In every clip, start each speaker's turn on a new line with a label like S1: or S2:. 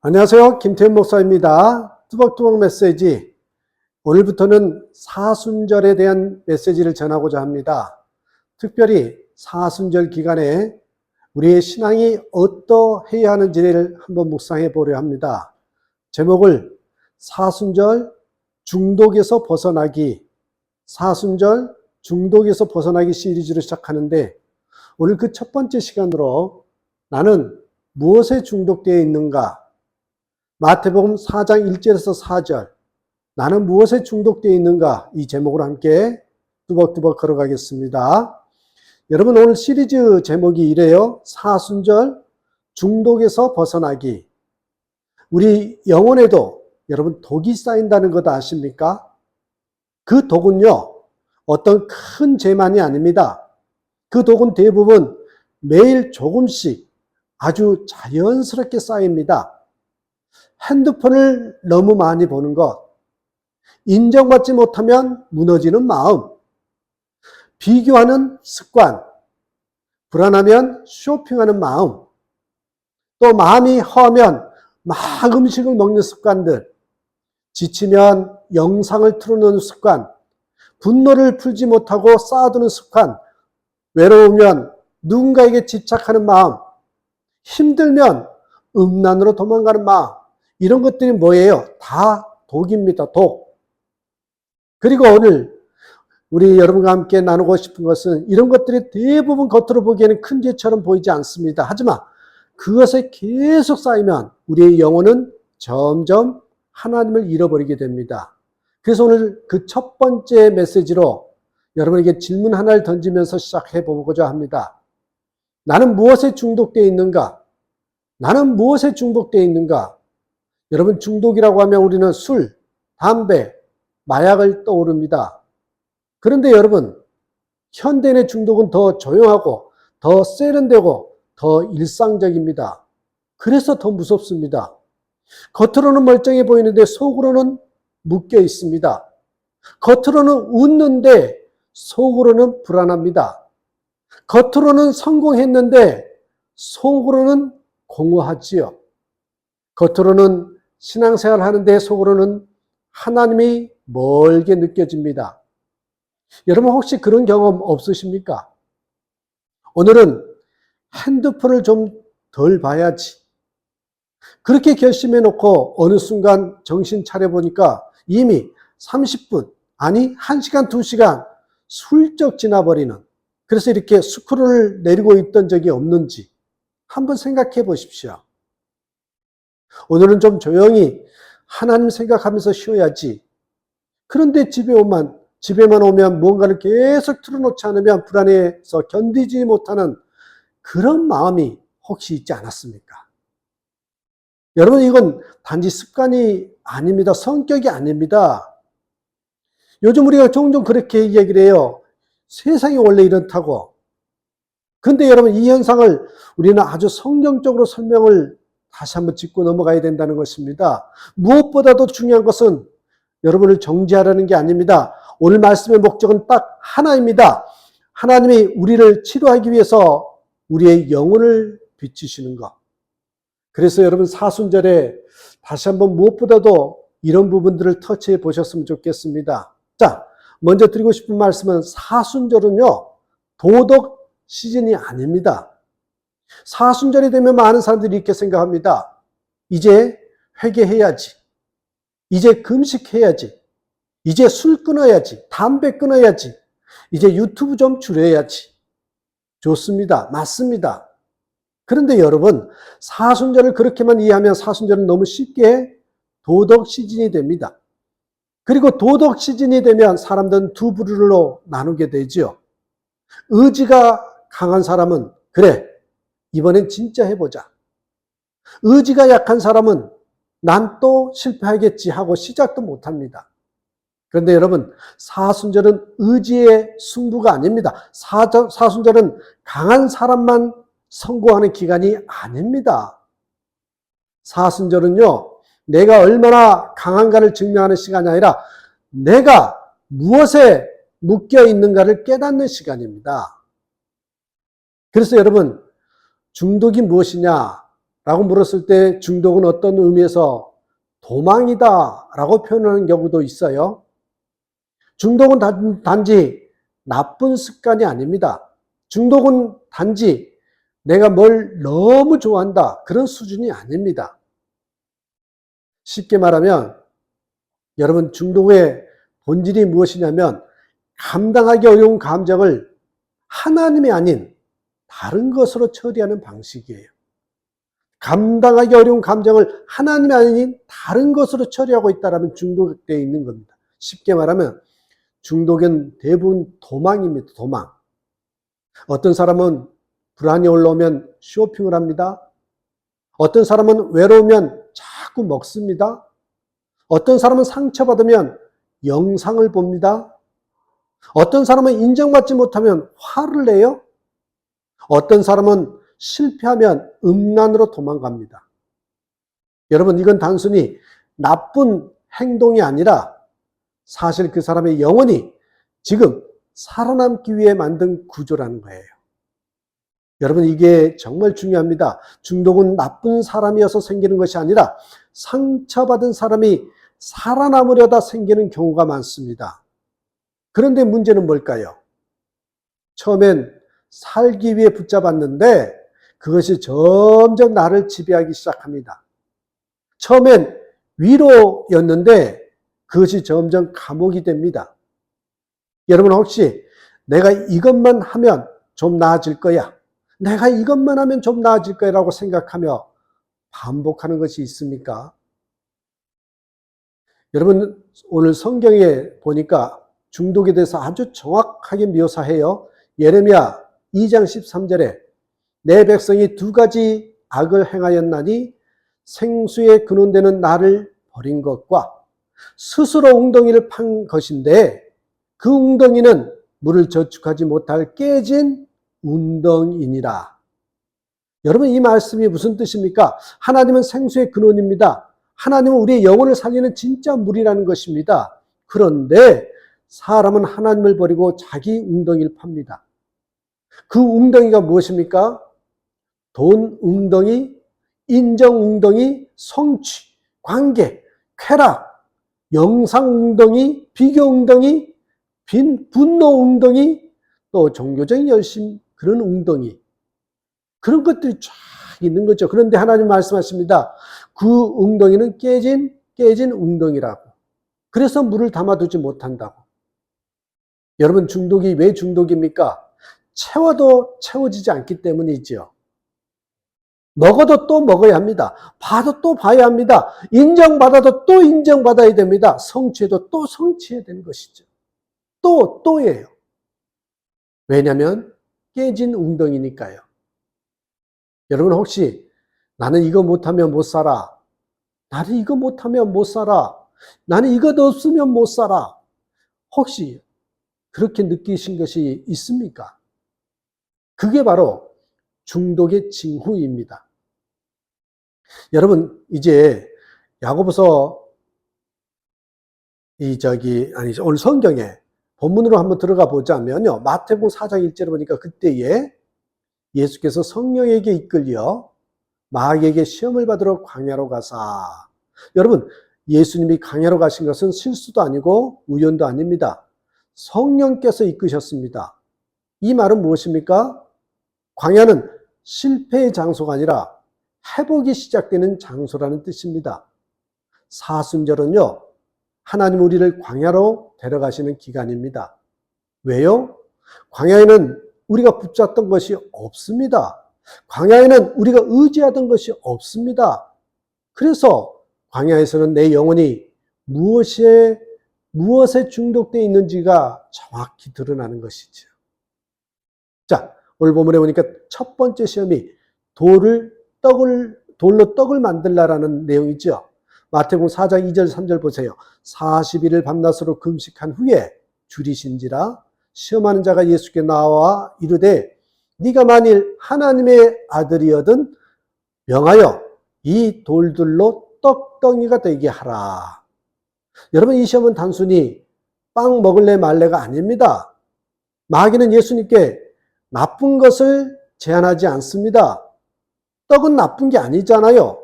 S1: 안녕하세요. 김태훈 목사입니다. 뚜벅뚜벅 메시지. 오늘부터는 사순절에 대한 메시지를 전하고자 합니다. 특별히 사순절 기간에 우리의 신앙이 어떠해야 하는지를 한번 묵상해 보려 합니다. 제목을 사순절 중독에서 벗어나기, 사순절 중독에서 벗어나기 시리즈로 시작하는데, 오늘 그 첫 번째 시간으로 나는 무엇에 중독되어 있는가? 마태복음 4장 1절에서 4절, 나는 무엇에 중독되어 있는가? 이 제목으로 함께 뚜벅뚜벅 걸어가겠습니다. 여러분, 오늘 시리즈 제목이 이래요. 사순절 중독에서 벗어나기. 우리 영혼에도 여러분 독이 쌓인다는 것 아십니까? 그 독은요, 어떤 큰 죄만이 아닙니다. 그 독은 대부분 매일 조금씩 아주 자연스럽게 쌓입니다. 핸드폰을 너무 많이 보는 것, 인정받지 못하면 무너지는 마음, 비교하는 습관, 불안하면 쇼핑하는 마음, 또 마음이 허하면 막 음식을 먹는 습관들, 지치면 영상을 틀어놓는 습관, 분노를 풀지 못하고 쌓아두는 습관, 외로우면 누군가에게 집착하는 마음, 힘들면 음란으로 도망가는 마음, 이런 것들이 뭐예요? 다 독입니다. 독. 그리고 오늘 우리 여러분과 함께 나누고 싶은 것은 이런 것들이 대부분 겉으로 보기에는 큰 죄처럼 보이지 않습니다. 하지만 그것에 계속 쌓이면 우리의 영혼은 점점 하나님을 잃어버리게 됩니다. 그래서 오늘 그 첫 번째 메시지로 여러분에게 질문 하나를 던지면서 시작해 보고자 합니다. 나는 무엇에 중독되어 있는가? 나는 무엇에 중독되어 있는가? 여러분, 중독이라고 하면 우리는 술, 담배, 마약을 떠오릅니다. 그런데 여러분, 현대인의 중독은 더 조용하고 더 세련되고 더 일상적입니다. 그래서 더 무섭습니다. 겉으로는 멀쩡해 보이는데 속으로는 묶여 있습니다. 겉으로는 웃는데 속으로는 불안합니다. 겉으로는 성공했는데 속으로는 공허하지요. 겉으로는 신앙생활 하는데 속으로는 하나님이 멀게 느껴집니다. 여러분, 혹시 그런 경험 없으십니까? 오늘은 핸드폰을 좀 덜 봐야지. 그렇게 결심해 놓고 어느 순간 정신 차려보니까 이미 30분, 아니 1시간, 2시간 슬쩍 지나버리는, 그래서 이렇게 스크롤을 내리고 있던 적이 없는지 한번 생각해 보십시오. 오늘은 좀 조용히 하나님 생각하면서 쉬어야지. 그런데 집에만 오면 무언가를 계속 틀어놓지 않으면 불안해서 견디지 못하는 그런 마음이 혹시 있지 않았습니까? 여러분, 이건 단지 습관이 아닙니다. 성격이 아닙니다. 요즘 우리가 종종 그렇게 얘기를 해요. 세상이 원래 이렇다고. 근데 여러분, 이 현상을 우리는 아주 성경적으로 설명을 다시 한번 짚고 넘어가야 된다는 것입니다. 무엇보다도 중요한 것은 여러분을 정죄하라는 게 아닙니다. 오늘 말씀의 목적은 딱 하나입니다. 하나님이 우리를 치료하기 위해서 우리의 영혼을 비추시는 것. 그래서 여러분, 사순절에 다시 한번 무엇보다도 이런 부분들을 터치해 보셨으면 좋겠습니다. 자, 먼저 드리고 싶은 말씀은 사순절은요, 도덕 시즌이 아닙니다. 사순절이 되면 많은 사람들이 이렇게 생각합니다. 이제 회개해야지. 이제 금식해야지. 이제 술 끊어야지. 담배 끊어야지. 이제 유튜브 좀 줄여야지. 좋습니다. 맞습니다. 그런데 여러분, 사순절을 그렇게만 이해하면 사순절은 너무 쉽게 도덕 시즌이 됩니다. 그리고 도덕 시즌이 되면 사람들은 두 부류로 나누게 되죠. 의지가 강한 사람은 그래, 이번엔 진짜 해보자. 의지가 약한 사람은 난 또 실패하겠지 하고 시작도 못합니다. 그런데 여러분, 사순절은 의지의 승부가 아닙니다. 사순절은 강한 사람만 성공하는 기간이 아닙니다. 사순절은요, 내가 얼마나 강한가를 증명하는 시간이 아니라 내가 무엇에 묶여 있는가를 깨닫는 시간입니다. 그래서 여러분, 중독이 무엇이냐라고 라고 물었을 때 중독은 어떤 의미에서 도망이다 라고 표현하는 경우도 있어요. 중독은 단지 나쁜 습관이 아닙니다. 중독은 단지 내가 뭘 너무 좋아한다 그런 수준이 아닙니다. 쉽게 말하면 여러분 중독의 본질이 무엇이냐면 감당하기 어려운 감정을 하나님이 아닌 다른 것으로 처리하는 방식이에요. 감당하기 어려운 감정을 하나님이 아닌 다른 것으로 처리하고 있다면 중독되어 있는 겁니다. 쉽게 말하면 중독은 대부분 도망입니다. 도망. 어떤 사람은 불안이 올라오면 쇼핑을 합니다. 어떤 사람은 외로우면 자꾸 먹습니다. 어떤 사람은 상처받으면 영상을 봅니다. 어떤 사람은 인정받지 못하면 화를 내요. 어떤 사람은 실패하면 음란으로 도망갑니다. 여러분, 이건 단순히 나쁜 행동이 아니라 사실 그 사람의 영혼이 지금 살아남기 위해 만든 구조라는 거예요. 여러분, 이게 정말 중요합니다. 중독은 나쁜 사람이어서 생기는 것이 아니라 상처받은 사람이 살아남으려다 생기는 경우가 많습니다. 그런데 문제는 뭘까요? 처음엔 살기 위해 붙잡았는데 그것이 점점 나를 지배하기 시작합니다. 처음엔 위로였는데 그것이 점점 감옥이 됩니다. 여러분 혹시 내가 이것만 하면 좀 나아질 거야. 내가 이것만 하면 좀 나아질 거야 라고 생각하며 반복하는 것이 있습니까? 여러분 오늘 성경에 보니까 중독에 대해서 아주 정확하게 묘사해요. 예레미야 2장 13절에 내 백성이 두 가지 악을 행하였나니 생수의 근원되는 나를 버린 것과 스스로 웅덩이를 판 것인데 그 웅덩이는 물을 저축하지 못할 깨진 웅덩이니라. 여러분 이 말씀이 무슨 뜻입니까? 하나님은 생수의 근원입니다. 하나님은 우리의 영혼을 살리는 진짜 물이라는 것입니다. 그런데 사람은 하나님을 버리고 자기 웅덩이를 팝니다. 그 웅덩이가 무엇입니까? 돈 웅덩이, 인정 웅덩이, 성취, 관계, 쾌락, 영상 웅덩이, 비교 웅덩이, 분노 웅덩이, 또 종교적인 열심, 그런 웅덩이. 그런 것들이 쫙 있는 거죠. 그런데 하나님 말씀하십니다. 그 웅덩이는 깨진 웅덩이라고. 그래서 물을 담아두지 못한다고. 여러분 중독이 왜 중독입니까? 채워도 채워지지 않기 때문이죠. 먹어도 또 먹어야 합니다. 봐도 또 봐야 합니다. 인정받아도 또 인정받아야 됩니다. 성취해도 또 성취해야 되는 것이죠. 또예요. 왜냐하면 깨진 웅덩이니까요. 여러분 혹시 나는 이거 못하면 못 살아. 나는 이거 못하면 못 살아. 나는 이것 없으면 못 살아. 혹시 그렇게 느끼신 것이 있습니까? 그게 바로 중독의 징후입니다. 여러분 이제 야고보서 오늘 성경에 본문으로 한번 들어가 보자면요. 마태복음 4장 1절에 보니까 그때에 예수께서 성령에게 이끌려 마귀에게 시험을 받으러 광야로 가사. 여러분 예수님이 광야로 가신 것은 실수도 아니고 우연도 아닙니다. 성령께서 이끄셨습니다. 이 말은 무엇입니까? 광야는 실패의 장소가 아니라 회복이 시작되는 장소라는 뜻입니다. 사순절은요, 하나님 우리를 광야로 데려가시는 기간입니다. 왜요? 광야에는 우리가 붙잡던 것이 없습니다. 광야에는 우리가 의지하던 것이 없습니다. 그래서 광야에서는 내 영혼이 무엇에 중독되어 있는지가 정확히 드러나는 것이죠. 자, 오늘 본문에 보니까 첫 번째 시험이 돌로 떡을 만들라라는 내용이죠. 마태복음 4장 2절 3절 보세요. 40일을 밤낮으로 금식한 후에 줄이신지라 시험하는 자가 예수께 나와 이르되 네가 만일 하나님의 아들이거든 명하여 이 돌들로 떡덩이가 되게 하라. 여러분 이 시험은 단순히 빵 먹을래 말래가 아닙니다. 마귀는 예수님께 나쁜 것을 제안하지 않습니다. 떡은 나쁜 게 아니잖아요.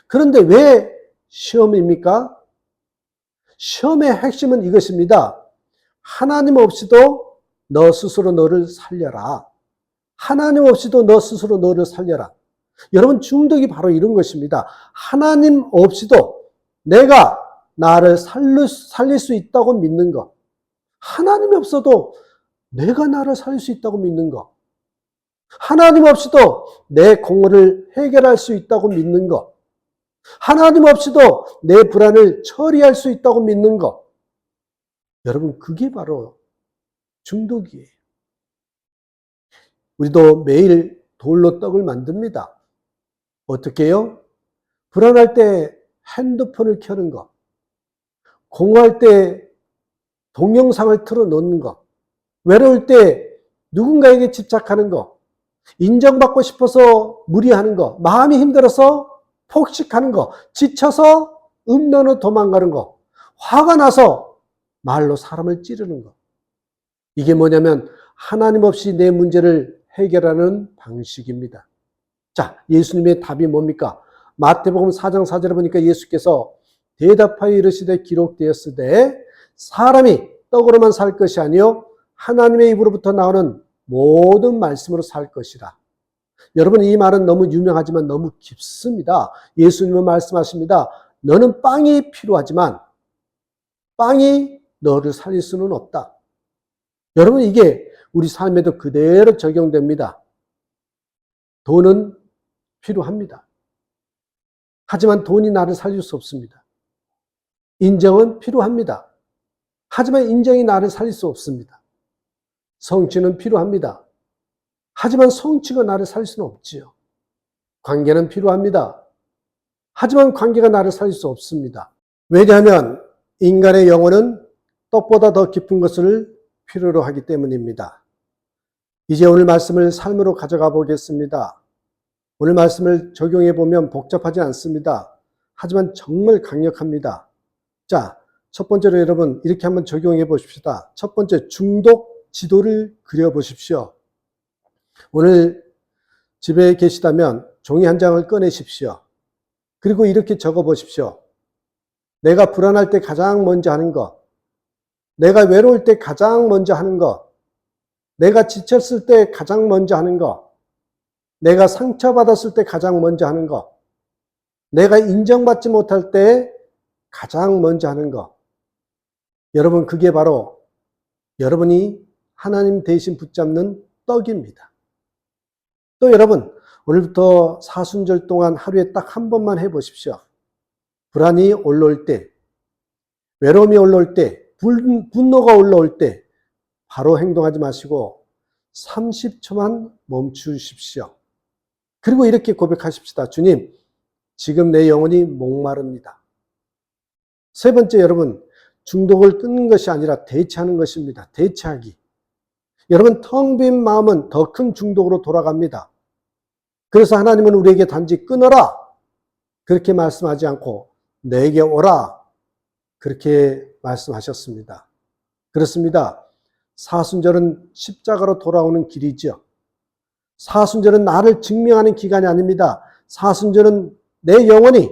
S1: 그런데 왜 시험입니까? 시험의 핵심은 이것입니다. 하나님 없이도 너 스스로 너를 살려라. 하나님 없이도 너 스스로 너를 살려라. 여러분, 중독이 바로 이런 것입니다. 하나님 없이도 내가 나를 살릴 수 있다고 믿는 것. 하나님이 없어도 내가 나를 살릴 수 있다고 믿는 것. 하나님 없이도 내 공허를 해결할 수 있다고 믿는 것. 하나님 없이도 내 불안을 처리할 수 있다고 믿는 것. 여러분, 그게 바로 중독이에요. 우리도 매일 돌로 떡을 만듭니다. 어떻게 해요? 불안할 때 핸드폰을 켜는 것, 공허할 때 동영상을 틀어놓는 것, 외로울 때 누군가에게 집착하는 것, 인정받고 싶어서 무리하는 것, 마음이 힘들어서 폭식하는 것, 지쳐서 음료로 도망가는 것, 화가 나서 말로 사람을 찌르는 것. 이게 뭐냐면 하나님 없이 내 문제를 해결하는 방식입니다. 자, 예수님의 답이 뭡니까? 마태복음 4장 4절에 보니까 예수께서 대답하여 이르시되 기록되었으되 사람이 떡으로만 살 것이 아니요 하나님의 입으로부터 나오는 모든 말씀으로 살 것이라. 여러분, 이 말은 너무 유명하지만 너무 깊습니다. 예수님은 말씀하십니다. 너는 빵이 필요하지만 빵이 너를 살릴 수는 없다. 여러분, 이게 우리 삶에도 그대로 적용됩니다. 돈은 필요합니다. 하지만 돈이 나를 살릴 수 없습니다. 인정은 필요합니다. 하지만 인정이 나를 살릴 수 없습니다. 성취는 필요합니다. 하지만 성취가 나를 살릴 수는 없지요. 관계는 필요합니다. 하지만 관계가 나를 살릴 수 없습니다. 왜냐하면 인간의 영혼은 떡보다 더 깊은 것을 필요로 하기 때문입니다. 이제 오늘 말씀을 삶으로 가져가 보겠습니다. 오늘 말씀을 적용해 보면 복잡하지 않습니다. 하지만 정말 강력합니다. 자, 첫 번째로 여러분 이렇게 한번 적용해 보십시다. 첫 번째, 중독 지도를 그려 보십시오. 오늘 집에 계시다면 종이 한 장을 꺼내십시오. 그리고 이렇게 적어 보십시오. 내가 불안할 때 가장 먼저 하는 것, 내가 외로울 때 가장 먼저 하는 것, 내가 지쳤을 때 가장 먼저 하는 것, 내가 상처받았을 때 가장 먼저 하는 것, 내가 인정받지 못할 때 가장 먼저 하는 것. 여러분, 그게 바로 여러분이 하나님 대신 붙잡는 떡입니다. 또 여러분, 오늘부터 사순절 동안 하루에 딱 한 번만 해보십시오. 불안이 올라올 때, 외로움이 올라올 때, 분노가 올라올 때 바로 행동하지 마시고 30초만 멈추십시오. 그리고 이렇게 고백하십시다. 주님, 지금 내 영혼이 목마릅니다. 세 번째, 여러분, 중독을 끊는 것이 아니라 대체하는 것입니다. 대체하기. 여러분, 텅 빈 마음은 더 큰 중독으로 돌아갑니다. 그래서 하나님은 우리에게 단지 끊어라 그렇게 말씀하지 않고 내게 오라 그렇게 말씀하셨습니다. 그렇습니다. 사순절은 십자가로 돌아오는 길이죠. 사순절은 나를 증명하는 기간이 아닙니다. 사순절은 내 영혼이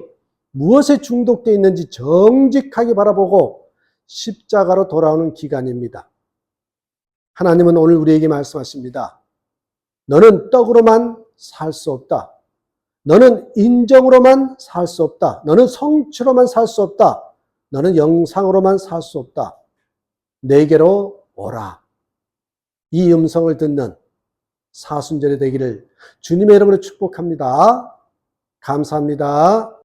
S1: 무엇에 중독되어 있는지 정직하게 바라보고 십자가로 돌아오는 기간입니다. 하나님은 오늘 우리에게 말씀하십니다. 너는 떡으로만 살 수 없다. 너는 인정으로만 살 수 없다. 너는 성취로만 살 수 없다. 너는 영상으로만 살 수 없다. 내게로 오라. 이 음성을 듣는 사순절이 되기를 주님의 이름으로 축복합니다. 감사합니다.